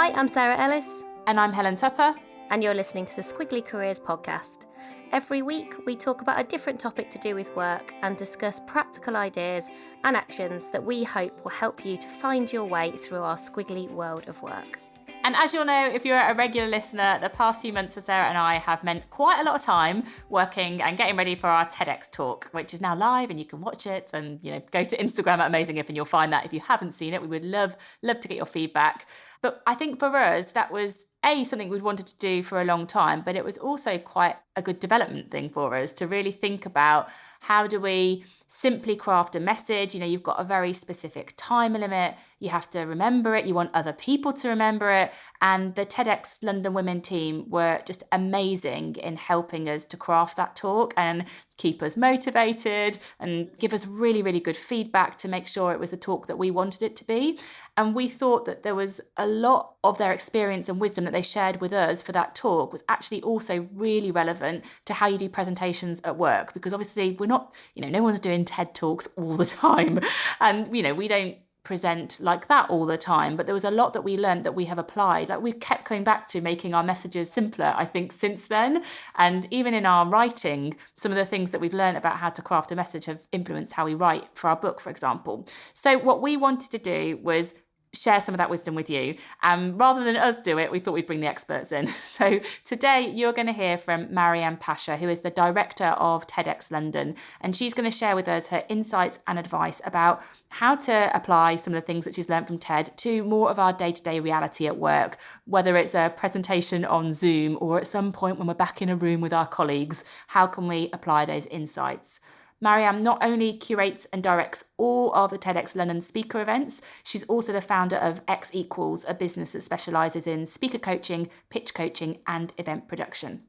Hi, I'm Sarah Ellis. And I'm Helen Tupper. And you're listening to the Squiggly Careers podcast. Every week, we talk about a different topic to do with work and discuss practical ideas and actions that we hope will help you to find your way through our squiggly world of work. And as you'll know, if you're a regular listener, the past few months for Sarah and I have meant quite a lot of time working and getting ready for our TEDx talk, which is now live and you can watch it and, go to Instagram at Amazing If and you'll find that. If you haven't seen it, we would love to get your feedback. But I think for us, that was something we'd wanted to do for a long time, but it was also quite a good development thing for us to really think about how do we simply craft a message. You've got a very specific time limit. You have to remember it. You want other people to remember it. And the TEDxLondon women team were just amazing in helping us to craft that talk and keep us motivated and give us really, really good feedback to make sure it was the talk that we wanted it to be. And we thought that there was a lot of their experience and wisdom that they shared with us for that talk was actually also really relevant to how you do presentations at work, because obviously we're not, no one's doing TED Talks all the time. And, we don't present like that all the time, but there was a lot that we learned that we have applied. Like, we've kept going back to making our messages simpler, I think, since then. And even in our writing, some of the things that we've learned about how to craft a message have influenced how we write for our book, for example. So what we wanted to do was share some of that wisdom with you. Rather than us do it, we thought we'd bring the experts in. So today you're going to hear from Maryam Pasha, who is the director of TEDxLondon, and she's going to share with us her insights and advice about how to apply some of the things that she's learned from TED to more of our day-to-day reality at work, whether it's a presentation on Zoom or at some point when we're back in a room with our colleagues. How can we apply those insights? Maryam not only curates and directs all of the TEDxLondon speaker events, she's also the founder of X Equals, a business that specialises in speaker coaching, pitch coaching, and event production.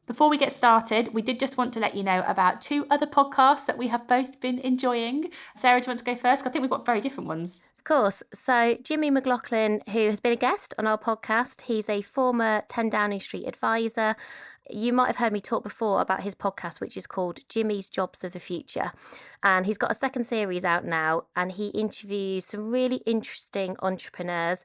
Before we get started, we did just want to let you know about two other podcasts that we have both been enjoying. Sarah, do you want to go first? I think we've got very different ones. Of course. So Jimmy McLaughlin, who has been a guest on our podcast, he's a former 10 Downing Street advisor. You might have heard me talk before about his podcast, which is called Jimmy's Jobs of the Future. And he's got a second series out now, and he interviews some really interesting entrepreneurs.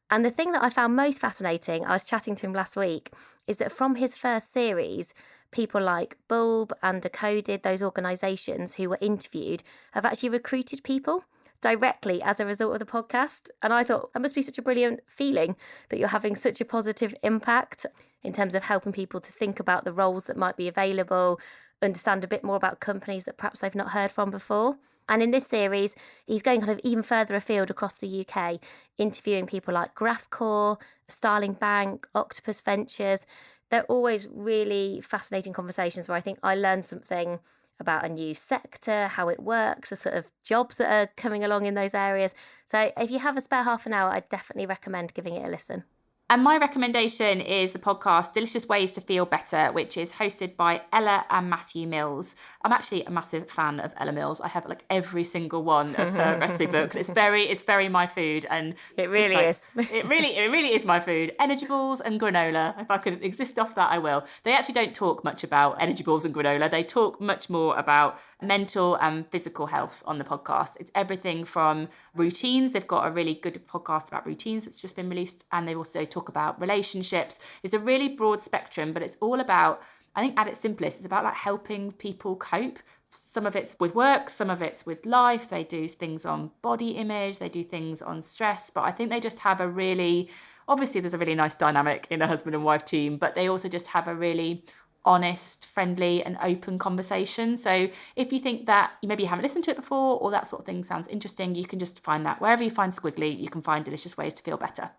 And the thing that I found most fascinating, I was chatting to him last week, is that from his first series, people like Bulb and Decoded, those organisations who were interviewed, have actually recruited people directly as a result of the podcast. And I thought that must be such a brilliant feeling that you're having such a positive impact in terms of helping people to think about the roles that might be available, understand a bit more about companies that perhaps they've not heard from before. And in this series, he's going kind of even further afield across the UK, interviewing people like Graphcore, Starling Bank, Octopus Ventures. They're always really fascinating conversations where I think I learned something about a new sector, how it works, the sort of jobs that are coming along in those areas. So if you have a spare half an hour, I'd definitely recommend giving it a listen. And my recommendation is the podcast Delicious Ways to Feel Better, which is hosted by Ella and Matthew Mills. I'm actually a massive fan of Ella Mills. I have like every single one of her recipe books. It's very my food, and it really is. it really is my food. Energy balls and granola. If I could exist off that, I will. They actually don't talk much about energy balls and granola. They talk much more about mental and physical health on the podcast. It's everything from routines. They've got a really good podcast about routines that's just been released, and they also talk about relationships. It's a really broad spectrum, but it's all about, I think at its simplest, it's about like helping people cope. Some of it's with work, some of it's with life. They do things on body image, they do things on stress, but I think they just have obviously there's a really nice dynamic in a husband and wife team, but they also just have a really honest, friendly and open conversation. So if you think that maybe you haven't listened to it before or that sort of thing sounds interesting, you can just find that. Wherever you find Squiggly, you can find Delicious Ways to Feel Better.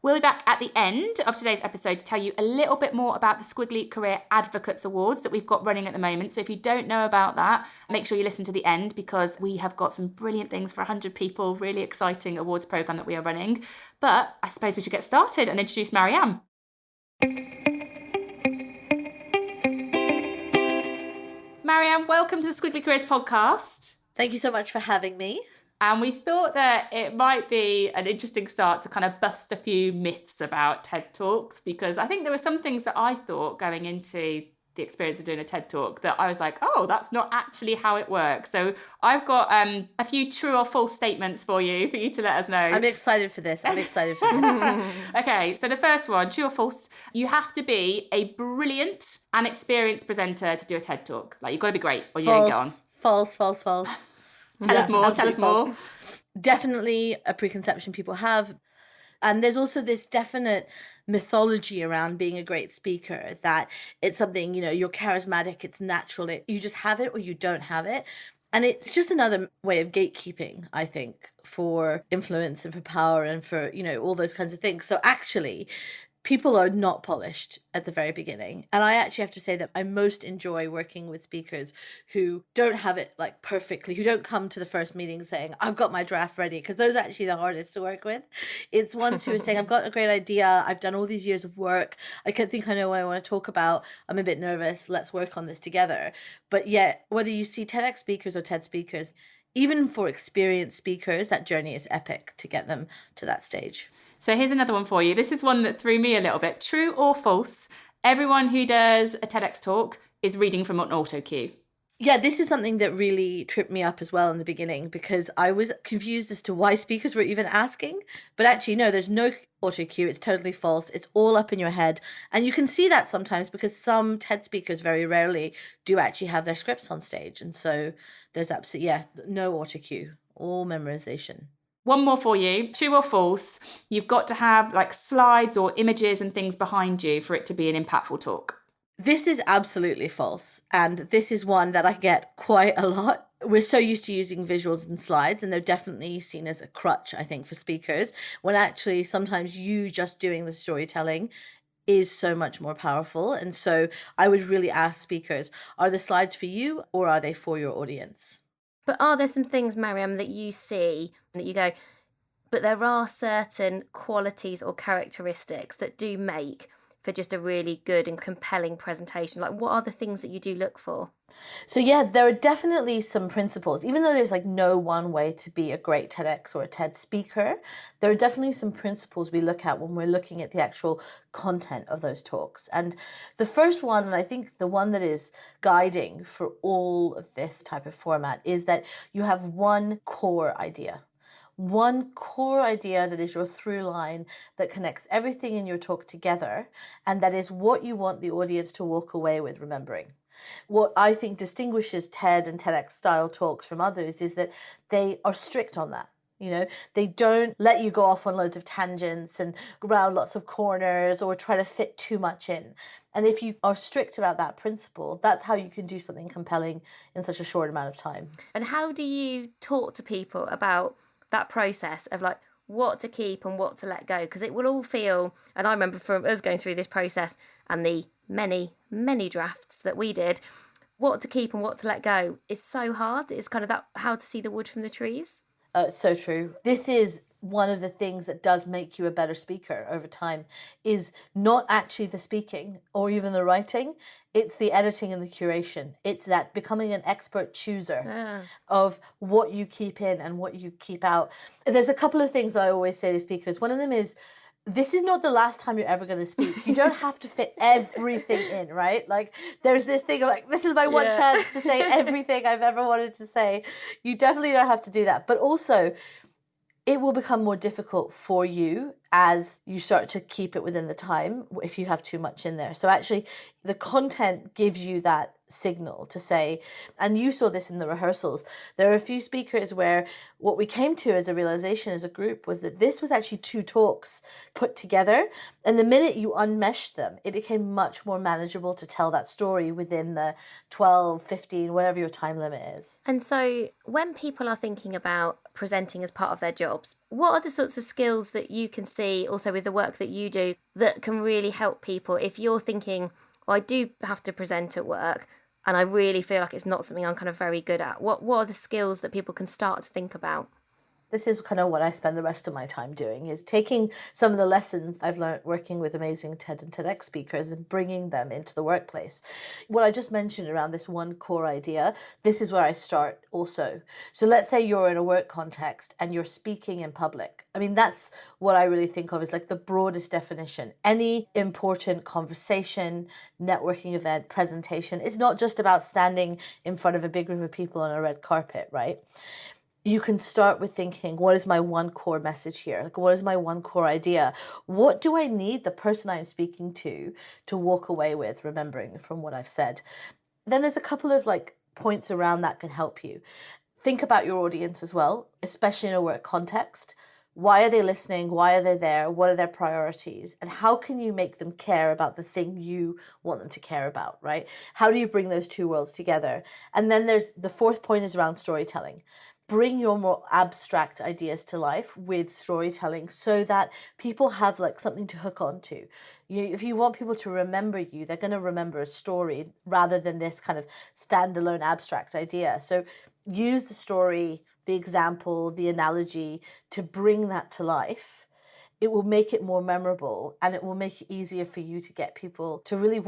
We'll be back at the end of today's episode to tell you a little bit more about the Squiggly Career Advocates Awards that we've got running at the moment. So if you don't know about that, make sure you listen to the end, because we have got some brilliant things for 100 people, really exciting awards programme that we are running. But I suppose we should get started and introduce Maryam. Maryam, welcome to the Squiggly Careers podcast. Thank you so much for having me. And we thought that it might be an interesting start to kind of bust a few myths about TED Talks, because I think there were some things that I thought going into the experience of doing a TED Talk that I was like, oh, that's not actually how it works. So I've got a few true or false statements for you to let us know. I'm excited for this. Okay, so the first one, true or false, you have to be a brilliant and experienced presenter to do a TED Talk. Like, you've got to be great or you don't get on. False. Tell us more. Definitely a preconception people have. And there's also this definite mythology around being a great speaker, that it's something, you're charismatic, it's natural, you just have it or you don't have it. And it's just another way of gatekeeping, I think, for influence and for power and for, all those kinds of things. So actually, people are not polished at the very beginning. And I actually have to say that I most enjoy working with speakers who don't have it like perfectly, who don't come to the first meeting saying, I've got my draft ready, because those are actually the hardest to work with. It's ones who are saying, I've got a great idea, I've done all these years of work, I think I know what I want to talk about, I'm a bit nervous, let's work on this together. But yet, whether you see TEDx speakers or TED speakers, even for experienced speakers, that journey is epic to get them to that stage. So here's another one for you. This is one that threw me a little bit. True or false? Everyone who does a TEDx talk is reading from an auto cue. Yeah, this is something that really tripped me up as well in the beginning, because I was confused as to why speakers were even asking. But actually, no, there's no auto cue. It's totally false. It's all up in your head. And you can see that sometimes because some TED speakers very rarely do actually have their scripts on stage. And so there's absolutely, no auto cue, all memorization. One more for you. True or false? You've got to have like slides or images and things behind you for it to be an impactful talk. This is absolutely false. And this is one that I get quite a lot. We're so used to using visuals and slides, and they're definitely seen as a crutch, I think, for speakers, when actually sometimes you just doing the storytelling is so much more powerful. And so I would really ask speakers, are the slides for you or are they for your audience? But are there some things, Maryam, that you see that you go, but there are certain qualities or characteristics that do make for just a really good and compelling presentation? Like, what are the things that you do look for? So there are definitely some principles. Even though there's like no one way to be a great TEDx or a TED speaker, there are definitely some principles we look at when we're looking at the actual content of those talks. And the first one, and I think the one that is guiding for all of this type of format, is that you have one core idea. One core idea that is your through line that connects everything in your talk together, and that is what you want the audience to walk away with remembering. What I think distinguishes TED and TEDx style talks from others is that they are strict on that. They don't let you go off on loads of tangents and around lots of corners or try to fit too much in. And if you are strict about that principle, that's how you can do something compelling in such a short amount of time. And how do you talk to people about that process of like what to keep and what to let go? Because it will all feel, and I remember from us going through this process and the many drafts that we did, what to keep and what to let go is so hard. It's kind of that how to see the wood from the trees. So true. This is one of the things that does make you a better speaker over time, is not actually the speaking or even the writing. It's the editing and the curation. It's that becoming an expert chooser of what you keep in and what you keep out. There's a couple of things that I always say to speakers. One of them is, this is not the last time you're ever going to speak. You don't have to fit everything in, right? Like, there's this thing of like, this is my one chance to say everything I've ever wanted to say. You definitely don't have to do that. But also, it will become more difficult for you as you start to keep it within the time if you have too much in there. So actually, the content gives you that signal to say, and you saw this in the rehearsals, there are a few speakers where what we came to as a realization as a group was that this was actually two talks put together, and the minute you unmeshed them, it became much more manageable to tell that story within the 12, 15, whatever your time limit is. And so when people are thinking about presenting as part of their jobs, what are the sorts of skills that you can see also with the work that you do that can really help people if you're thinking, well, I do have to present at work and I really feel like it's not something I'm kind of very good at? What are the skills that people can start to think about? This is kind of what I spend the rest of my time doing, is taking some of the lessons I've learned working with amazing TED and TEDx speakers and bringing them into the workplace. What I just mentioned around this one core idea, this is where I start also. So let's say you're in a work context and you're speaking in public. I mean, that's what I really think of as like the broadest definition. Any important conversation, networking event, presentation, it's not just about standing in front of a big group of people on a red carpet, right? You can start with thinking, what is my one core message here? Like, what is my one core idea? What do I need the person I'm speaking to walk away with, remembering from what I've said? Then there's a couple of like points around that can help you. Think about your audience as well, especially in a work context. Why are they listening? Why are they there? What are their priorities? And how can you make them care about the thing you want them to care about, right? How do you bring those two worlds together? And then there's the fourth point is around storytelling. Bring your more abstract ideas to life with storytelling so that people have like something to hook onto. If you want people to remember you, they're going to remember a story rather than this kind of standalone abstract idea. So use the story, the example, the analogy to bring that to life. It will make it more memorable, and it will make it easier for you to get people to really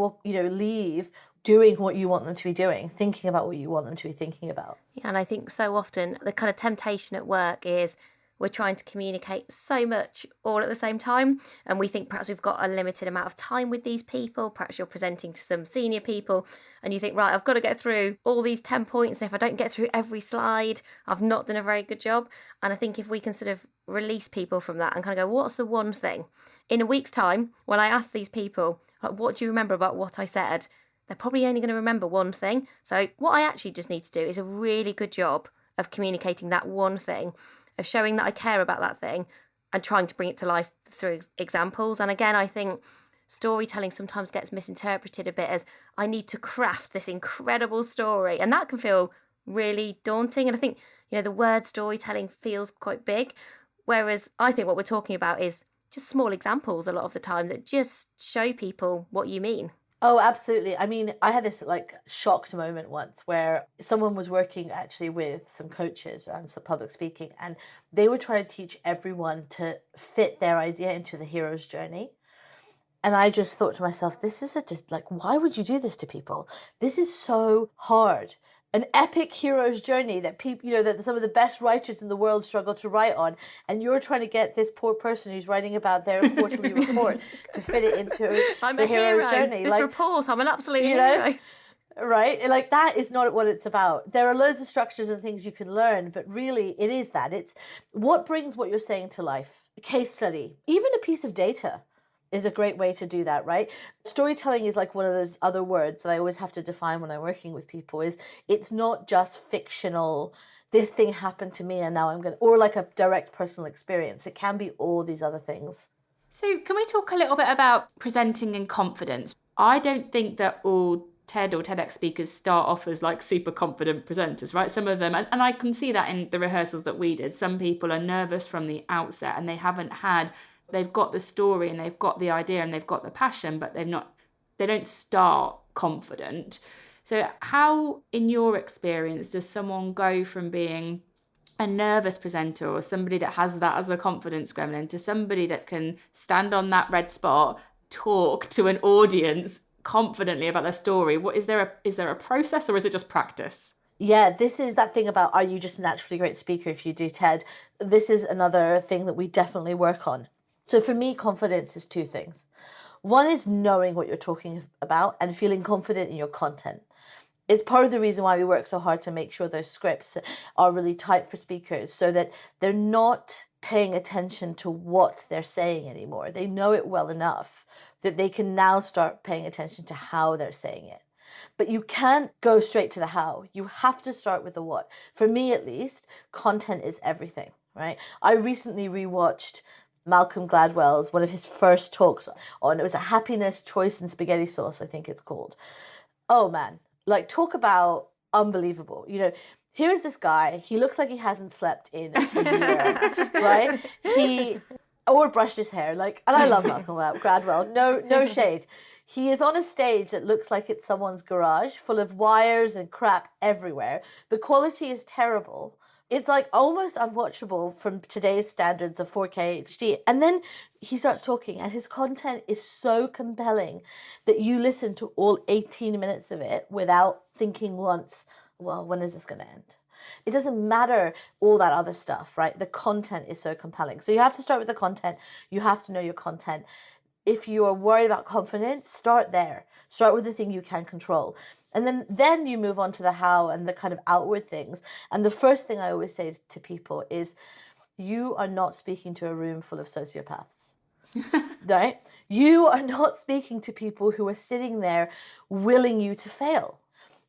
leave doing what you want them to be doing, thinking about what you want them to be thinking about. Yeah, and I think so often the kind of temptation at work is we're trying to communicate so much all at the same time, and we think perhaps we've got a limited amount of time with these people. Perhaps you're presenting to some senior people and you think, right, I've got to get through all these 10 points. If I don't get through every slide, I've not done a very good job. And I think if we can sort of release people from that and kind of go, what's the one thing? In a week's time, when I ask these people, like, what do you remember about what I said? They're probably only going to remember one thing. So what I actually just need to do is a really good job of communicating that one thing, of showing that I care about that thing and trying to bring it to life through examples. And again, I think storytelling sometimes gets misinterpreted a bit as I need to craft this incredible story. And that can feel really daunting. And I think, the word storytelling feels quite big. Whereas I think what we're talking about is just small examples a lot of the time that just show people what you mean. Oh, absolutely. I mean, I had this like shocked moment once where someone was working actually with some coaches around some public speaking, and they were trying to teach everyone to fit their idea into the hero's journey. And I just thought to myself, this is just like, why would you do this to people? This is so hard. An epic hero's journey that people, that some of the best writers in the world struggle to write on, and you're trying to get this poor person who's writing about their quarterly report to fit it into the hero's journey. This report, I'm an absolute hero. Right? Like, that is not what it's about. There are loads of structures and things you can learn, but really it is that. It's what brings what you're saying to life. A case study, even a piece of data is a great way to do that, right? Storytelling is like one of those other words that I always have to define when I'm working with people. Is it's not just fictional, this thing happened to me and now or like a direct personal experience. It can be all these other things. So can we talk a little bit about presenting in confidence? I don't think that all TED or TEDx speakers start off as like super confident presenters, right? Some of them, and I can see that in the rehearsals that we did, some people are nervous from the outset and they've got the story and they've got the idea and they've got the passion, but they don't start confident. So how, in your experience, does someone go from being a nervous presenter or somebody that has that as a confidence gremlin to somebody that can stand on that red spot, talk to an audience confidently about their story? Is there a process, or is it just practice? Yeah, this is that thing about, are you just a naturally great speaker if you do TED? This is another thing that we definitely work on. So for me, confidence is two things. One is knowing what you're talking about and feeling confident in your content. It's part of the reason why we work so hard to make sure those scripts are really tight for speakers, so that they're not paying attention to what they're saying anymore. They know it well enough that they can now start paying attention to how they're saying it. But you can't go straight to the how. You have to start with the what. For me, at least, content is everything, right? I recently rewatched Malcolm Gladwell's, one of his first talks on, it was a happiness, choice and spaghetti sauce, I think it's called. Oh man, like, talk about unbelievable. Here's this guy, he looks like he hasn't slept in a year, right? Or brushed his hair, like, and I love Malcolm Gladwell, no shade. He is on a stage that looks like it's someone's garage, full of wires and crap everywhere. The quality is terrible. It's like almost unwatchable from today's standards of 4K HD. And then he starts talking and his content is so compelling that you listen to all 18 minutes of it without thinking once, well, when is this going to end? It doesn't matter all that other stuff, right? The content is so compelling. So you have to start with the content. You have to know your content. If you are worried about confidence, start there. Start with the thing you can control. And then you move on to the how and the kind of outward things. And the first thing I always say to people is, you are not speaking to a room full of sociopaths, right? You are not speaking to people who are sitting there willing you to fail,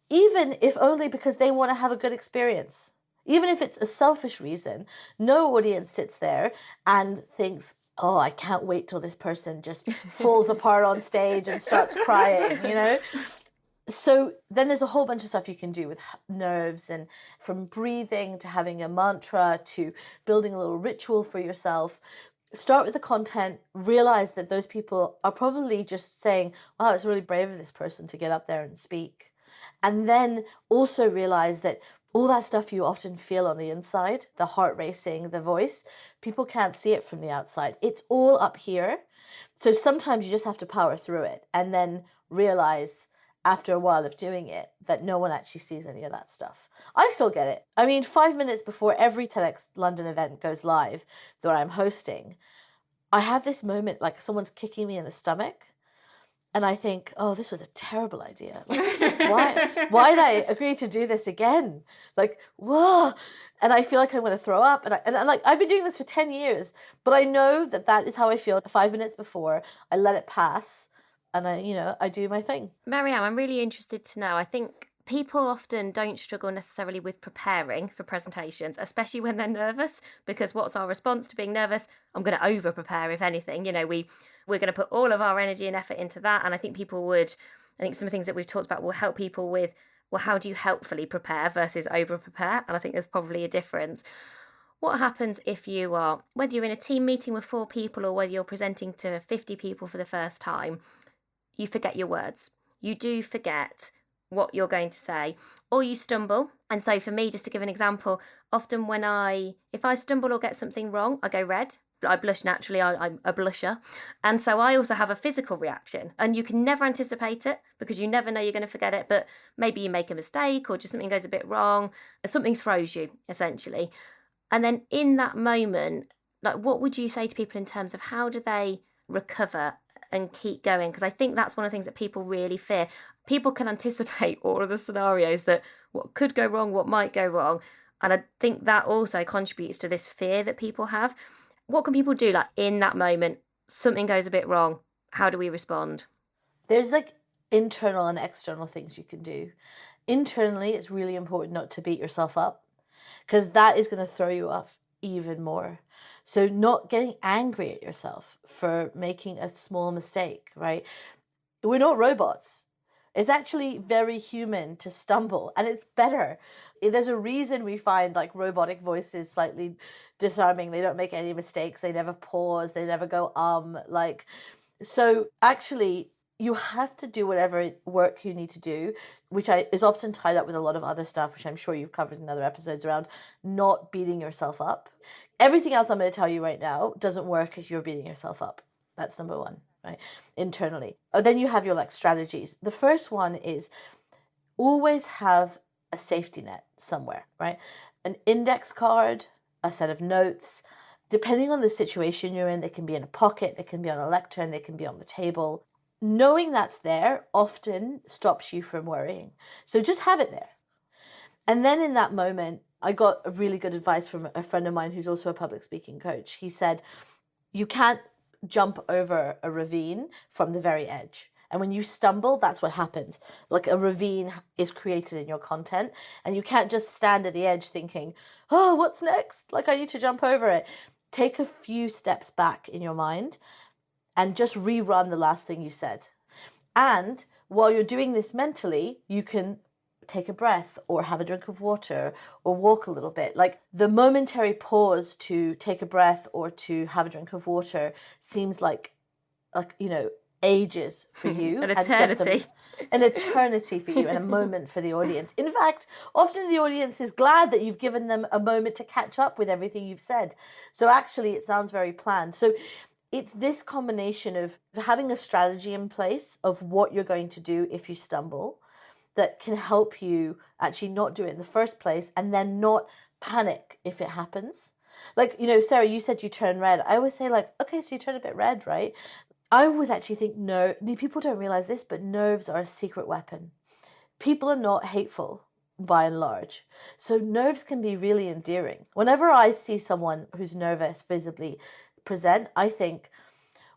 even if only because they want to have a good experience. Even if it's a selfish reason, no audience sits there and thinks, oh, I can't wait till this person just falls apart on stage and starts crying, you know? So then there's a whole bunch of stuff you can do with nerves, and from breathing to having a mantra to building a little ritual for yourself. Start with the content, realize that those people are probably just saying, wow, it's really brave of this person to get up there and speak. And then also realize that all that stuff you often feel on the inside, the heart racing, the voice, people can't see it from the outside. It's all up here. So sometimes you just have to power through it and then realize after a while of doing it that no one actually sees any of that stuff. I still get it. I mean, 5 minutes before every TEDxLondon event goes live that I'm hosting, I have this moment like someone's kicking me in the stomach. And I think, oh, this was a terrible idea. Like, why did I agree to do this again? Like, whoa. And I feel like I'm going to throw up. And like, I've been doing this for 10 years, but I know that is how I feel 5 minutes before. I let it pass and I do my thing. Maryam, I'm really interested to know. I think people often don't struggle necessarily with preparing for presentations, especially when they're nervous, because what's our response to being nervous? I'm going to over prepare, if anything. We're going to put all of our energy and effort into that. And I think some of the things that we've talked about will help people with, well, how do you helpfully prepare versus over prepare? And I think there's probably a difference. What happens if you are, whether you're in a team meeting with 4 people or whether you're presenting to 50 people for the first time, you forget your words. You do forget what you're going to say, or you stumble. And so for me, just to give an example, often if I stumble or get something wrong, I go red. I blush naturally, I'm a blusher. And so I also have a physical reaction, and you can never anticipate it because you never know you're going to forget it, but maybe you make a mistake or just something goes a bit wrong, something throws you essentially. And then in that moment, like, what would you say to people in terms of how do they recover and keep going? Because I think that's one of the things that people really fear. People can anticipate all of the scenarios that what could go wrong, what might go wrong. And I think that also contributes to this fear that people have. What can people do, like, in that moment, something goes a bit wrong? How do we respond? There's like internal and external things you can do. Internally, it's really important not to beat yourself up because that is going to throw you off even more. So not getting angry at yourself for making a small mistake, right? We're not robots. It's actually very human to stumble, and it's better. There's a reason we find like robotic voices slightly disarming. They don't make any mistakes. They never pause. They never go so actually you have to do whatever work you need to do, which is often tied up with a lot of other stuff, which I'm sure you've covered in other episodes around not beating yourself up. Everything else I'm going to tell you right now doesn't work if you're beating yourself up. That's number one, right? Internally. Then you have your like strategies. The first one is always have a safety net somewhere, right? An index card, a set of notes. Depending on the situation you're in, they can be in a pocket, they can be on a lectern, they can be on the table. Knowing that's there often stops you from worrying. So just have it there. And then in that moment, I got a really good advice from a friend of mine who's also a public speaking coach. He said, you can't jump over a ravine from the very edge. And when you stumble, that's what happens. Like a ravine is created in your content, and you can't just stand at the edge thinking, oh, what's next? Like I need to jump over it. Take a few steps back in your mind and just rerun the last thing you said. And while you're doing this mentally, you can take a breath or have a drink of water or walk a little bit. Like the momentary pause to take a breath or to have a drink of water seems like ages for you. An eternity. An eternity for you and a moment for the audience. In fact, often the audience is glad that you've given them a moment to catch up with everything you've said. So actually, it sounds very planned. So it's this combination of having a strategy in place of what you're going to do if you stumble that can help you actually not do it in the first place and then not panic if it happens. Like, Sarah, you said you turn red. I always say, like, okay, so you turn a bit red, right? I always actually think people don't realize this, but nerves are a secret weapon. People are not hateful by and large. So nerves can be really endearing. Whenever I see someone who's nervous visibly present, I think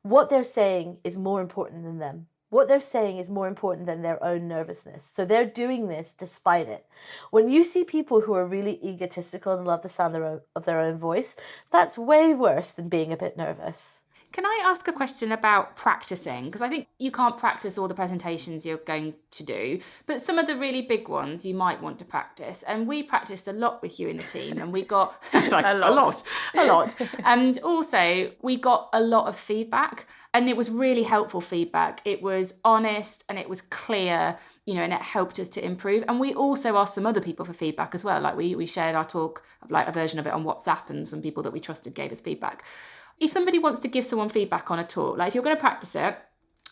what they're saying is more important than them. What they're saying is more important than their own nervousness. So they're doing this despite it. When you see people who are really egotistical and love the sound of their own voice, that's way worse than being a bit nervous. Can I ask a question about practicing? Because I think you can't practice all the presentations you're going to do, but some of the really big ones you might want to practice. And we practiced a lot with you in the team, and we got a lot. And also we got a lot of feedback, and it was really helpful feedback. It was honest and it was clear, and it helped us to improve. And we also asked some other people for feedback as well. Like we shared our talk, like a version of it on WhatsApp, and some people that we trusted gave us feedback. If somebody wants to give someone feedback on a talk, like if you're going to practice it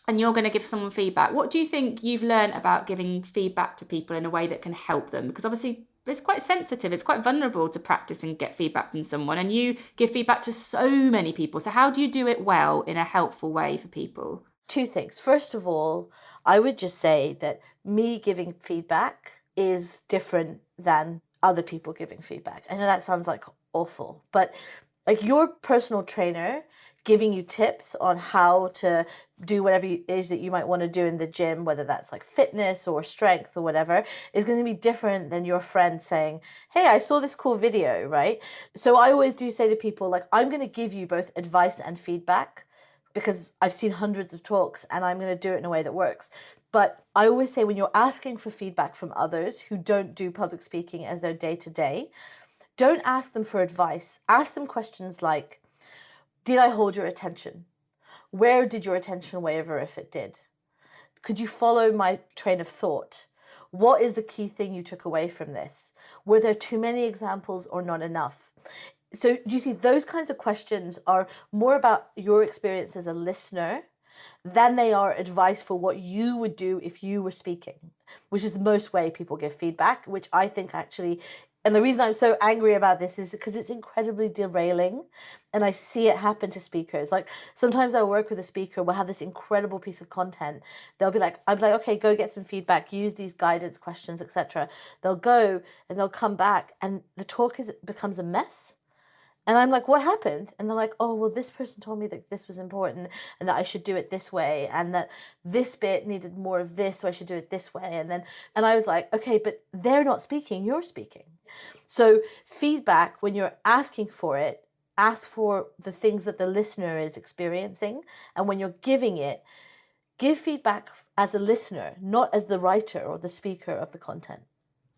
and you're going to give someone feedback, what do you think you've learned about giving feedback to people in a way that can help them? Because obviously it's quite sensitive, it's quite vulnerable to practice and get feedback from someone, and you give feedback to so many people. So how do you do it well in a helpful way for people? Two things. First of all, I would just say that me giving feedback is different than other people giving feedback. I know that sounds like awful, but like your personal trainer giving you tips on how to do whatever it is that you might want to do in the gym, whether that's like fitness or strength or whatever, is going to be different than your friend saying, hey, I saw this cool video, right? So I always do say to people, like, I'm going to give you both advice and feedback because I've seen hundreds of talks and I'm going to do it in a way that works. But I always say when you're asking for feedback from others who don't do public speaking as their day-to-day, don't ask them for advice. Ask them questions like, did I hold your attention? Where did your attention waver if it did? Could you follow my train of thought? What is the key thing you took away from this? Were there too many examples or not enough? So do you see, those kinds of questions are more about your experience as a listener than they are advice for what you would do if you were speaking, which is the most way people give feedback, which I think actually. And the reason I'm so angry about this is because it's incredibly derailing, and I see it happen to speakers. Like sometimes I work with a speaker, we'll have this incredible piece of content. They'll be like, I'm like, okay, go get some feedback, use these guidance questions, etc. They'll go and they'll come back and the talk becomes a mess. And I'm like, what happened? And they're like, oh, well, this person told me that this was important and that I should do it this way and that this bit needed more of this, so I should do it this way. And I was like, okay, but they're not speaking, you're speaking. So feedback, when you're asking for it, ask for the things that the listener is experiencing. And when you're giving it, give feedback as a listener, not as the writer or the speaker of the content.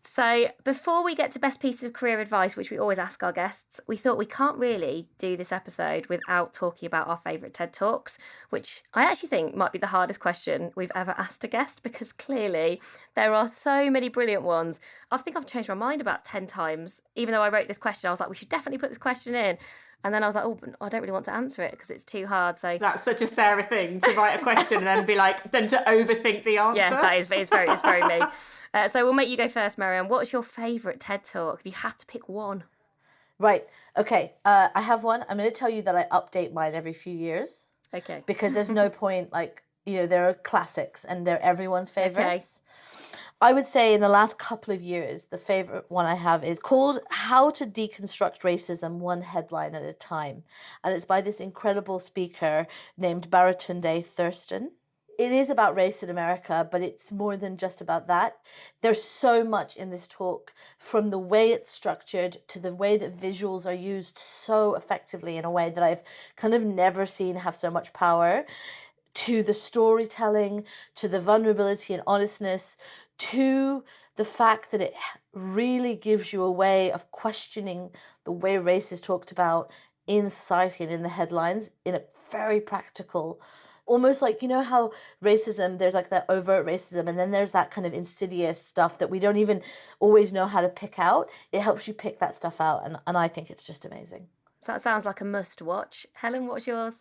So before we get to best pieces of career advice, which we always ask our guests, we thought we can't really do this episode without talking about our favourite TED Talks, which I actually think might be the hardest question we've ever asked a guest, because clearly there are so many brilliant ones. I think I've changed my mind about 10 times. Even though I wrote this question, I was like, we should definitely put this question in. And then I was like, oh, but I don't really want to answer it because it's too hard. So that's such a Sarah thing, to write a question and then be like, then to overthink the answer. Yeah, that is it's very me. So we'll make you go first, Maryam. What's your favourite TED Talk if you had to pick one? Right. Okay. I have one. I'm going to tell you that I update mine every few years. Okay. Because there's no point, like, there are classics and they're everyone's favourites. Okay. I would say in the last couple of years, the favourite one I have is called How to Deconstruct Racism One Headline at a Time. And it's by this incredible speaker named Baratunde Thurston. It is about race in America, but it's more than just about that. There's so much in this talk, from the way it's structured to the way that visuals are used so effectively in a way that I've kind of never seen have so much power, to the storytelling, to the vulnerability and honestness, to the fact that it really gives you a way of questioning the way race is talked about in society and in the headlines in a very practical, almost like, you know how racism, there's like that overt racism, and then there's that kind of insidious stuff that we don't even always know how to pick out. It helps you pick that stuff out, and I think it's just amazing. So that sounds like a must watch. Helen, what's yours?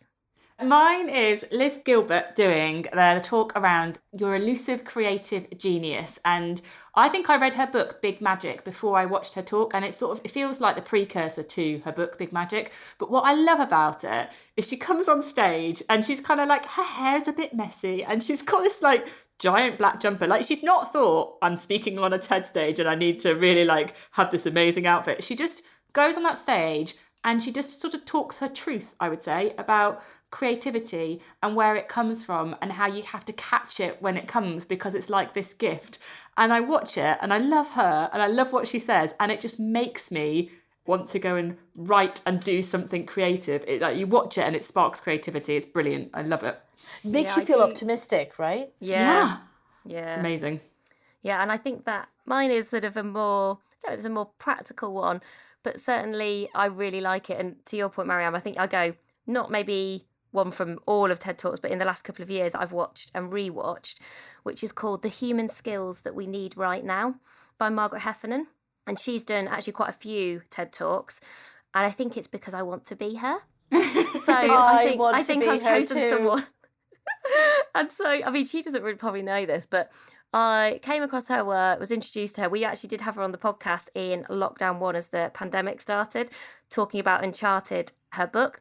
Mine is Liz Gilbert doing the talk around your elusive creative genius. And I think I read her book, Big Magic, before I watched her talk. And it feels like the precursor to her book, Big Magic. But what I love about it is she comes on stage and she's kind of like, her hair is a bit messy. And she's got this like giant black jumper. Like, she's not thought, I'm speaking on a TED stage and I need to really like have this amazing outfit. She just goes on that stage and she just sort of talks her truth, I would say, about creativity and where it comes from and how you have to catch it when it comes, because it's like this gift. And I watch it and I love her and I love what she says, and it just makes me want to go and write and do something creative. Like, you watch it and it sparks creativity. It's brilliant. I love it. Makes you feel optimistic, right? Yeah. It's amazing. Yeah, and I think that mine is sort of it's a more practical one, but certainly I really like it. And to your point, Maryam, I think I go, not maybe one from all of TED Talks, but in the last couple of years I've watched and rewatched, which is called The Human Skills That We Need Right Now by Margaret Heffernan. And she's done actually quite a few TED Talks, and I think it's because I want to be her. So I think I've chosen someone. And so, I mean, she doesn't really probably know this, but I came across her work, was introduced to her. We actually did have her on the podcast in lockdown 1 as the pandemic started, talking about Uncharted, her book.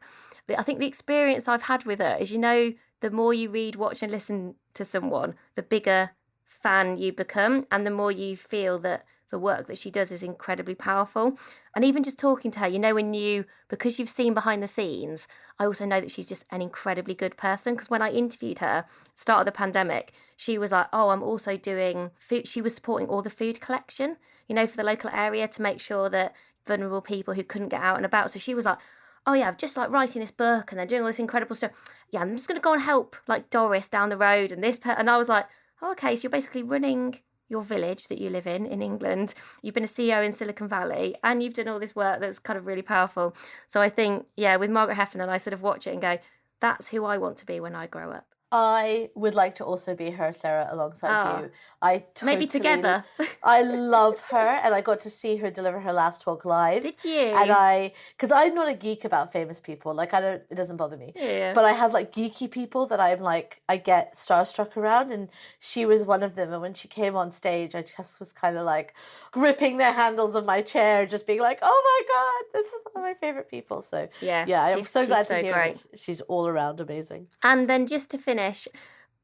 I think the experience I've had with her is, you know, the more you read, watch and listen to someone, the bigger fan you become, and the more you feel that the work that she does is incredibly powerful. And even just talking to her, you know, because you've seen behind the scenes, I also know that she's just an incredibly good person. Because when I interviewed her, start of the pandemic, she was like, oh, I'm also doing food. She was supporting all the food collection, you know, for the local area to make sure that vulnerable people who couldn't get out and about. So she was like, oh yeah, I'm just like writing this book and then doing all this incredible stuff. Yeah, I'm just going to go and help like Doris down the road and this. And I was like, oh, okay, so you're basically running your village that you live in England. You've been a CEO in Silicon Valley and you've done all this work that's kind of really powerful. So I think, yeah, with Margaret Heffernan, I sort of watch it and go, that's who I want to be when I grow up. I would like to also be her, Sarah, alongside you. Maybe together. I love her, and I got to see her deliver her last talk live. Did you? And because I'm not a geek about famous people, like it doesn't bother me. Yeah. But I have like geeky people that I'm like, I get starstruck around, and she was one of them. And when she came on stage, I just was kind of like gripping the handles of my chair, just being like, oh my God, this is one of my favorite people. So yeah, I'm so glad to hear it. She's all around amazing. And then just to finish,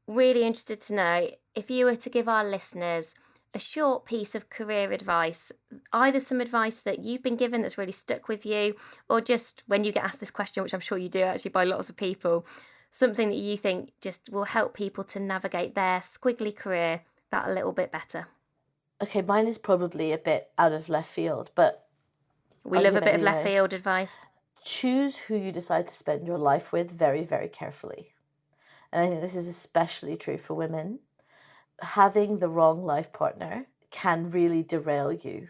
really interested to know if you were to give our listeners a short piece of career advice, either some advice that you've been given that's really stuck with you, or just when you get asked this question, which I'm sure you do actually by lots of people, something that you think just will help people to navigate their squiggly career that a little bit better. Okay, mine is probably a bit out of left field, but we love a bit of left field advice. Choose who you decide to spend your life with very, very carefully. And I think this is especially true for women. Having the wrong life partner can really derail you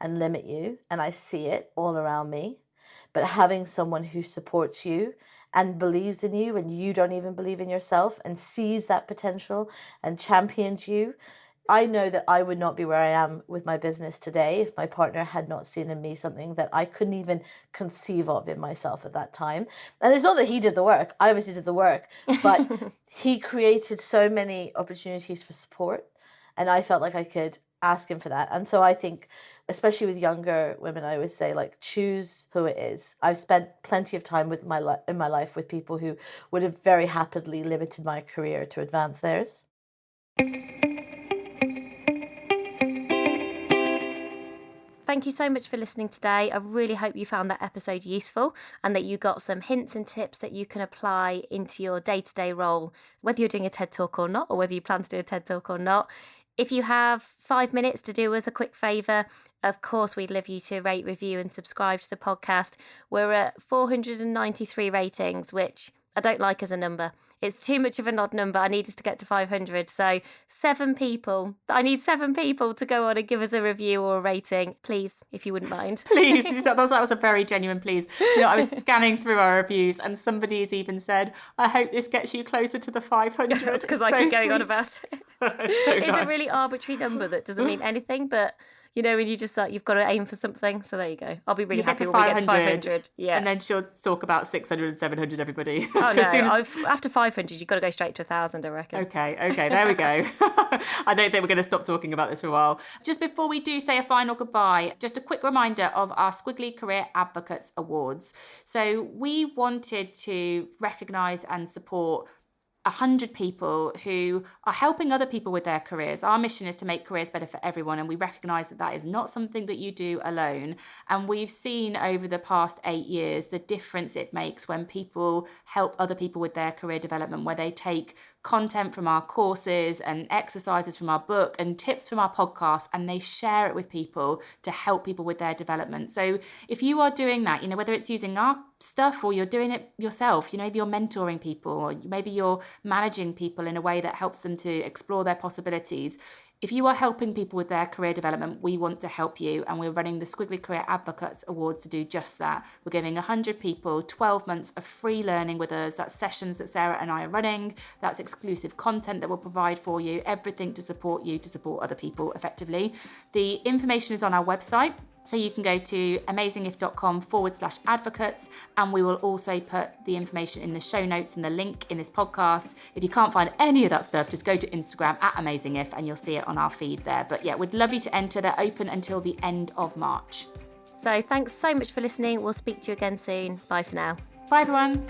and limit you. And I see it all around me. But having someone who supports you and believes in you when you don't even believe in yourself and sees that potential and champions you. I know that I would not be where I am with my business today if my partner had not seen in me something that I couldn't even conceive of in myself at that time. And it's not that he did the work. I obviously did the work. But he created so many opportunities for support. And I felt like I could ask him for that. And so I think, especially with younger women, I always say, like, choose who it is. I've spent plenty of time in my life with people who would have very happily limited my career to advance theirs. Thank you so much for listening today. I really hope you found that episode useful and that you got some hints and tips that you can apply into your day-to-day role, whether you're doing a TED Talk or not, or whether you plan to do a TED Talk or not. If you have 5 minutes to do us a quick favour, of course, we'd love you to rate, review and subscribe to the podcast. We're at 493 ratings, which I don't like as a number. It's too much of an odd number. I need us to get to 500. So 7 people. I need 7 people to go on and give us a review or a rating, please, if you wouldn't mind. Please. That was a very genuine please. Do you know, I was scanning through our reviews and somebody's even said, I hope this gets you closer to the 500. Because I keep going on about it. It's nice. a really arbitrary number that doesn't mean anything, but you know, when you just you've got to aim for something. So there you go. I'll be really happy when we get to 500. Yeah. And then she'll talk about 600 and 700, everybody. Oh, no. After 500, you've got to go straight to 1,000, I reckon. Okay, there we go. I don't think we're going to stop talking about this for a while. Just before we do say a final goodbye, just a quick reminder of our Squiggly Career Advocates Awards. So we wanted to recognise and support 100 people who are helping other people with their careers. Our mission is to make careers better for everyone, and we recognise that that is not something that you do alone. And we've seen over the past 8 years the difference it makes when people help other people with their career development, where they take content from our courses and exercises from our book and tips from our podcast, and they share it with people to help people with their development. So if you are doing that, you know, whether it's using our stuff or you're doing it yourself, you know, maybe you're mentoring people or maybe you're managing people in a way that helps them to explore their possibilities. If you are helping people with their career development, we want to help you, and we're running the Squiggly Career Advocates Awards to do just that. We're giving 100 people 12 months of free learning with us. That's sessions that Sarah and I are running. That's exclusive content that we'll provide for you, everything to support you, to support other people effectively. The information is on our website. So you can go to amazingif.com/advocates, and we will also put the information in the show notes and the link in this podcast. If you can't find any of that stuff, just go to Instagram @amazingif and you'll see it on our feed there. But yeah, we'd love you to enter. They're open until the end of March. So thanks so much for listening. We'll speak to you again soon. Bye for now. Bye everyone.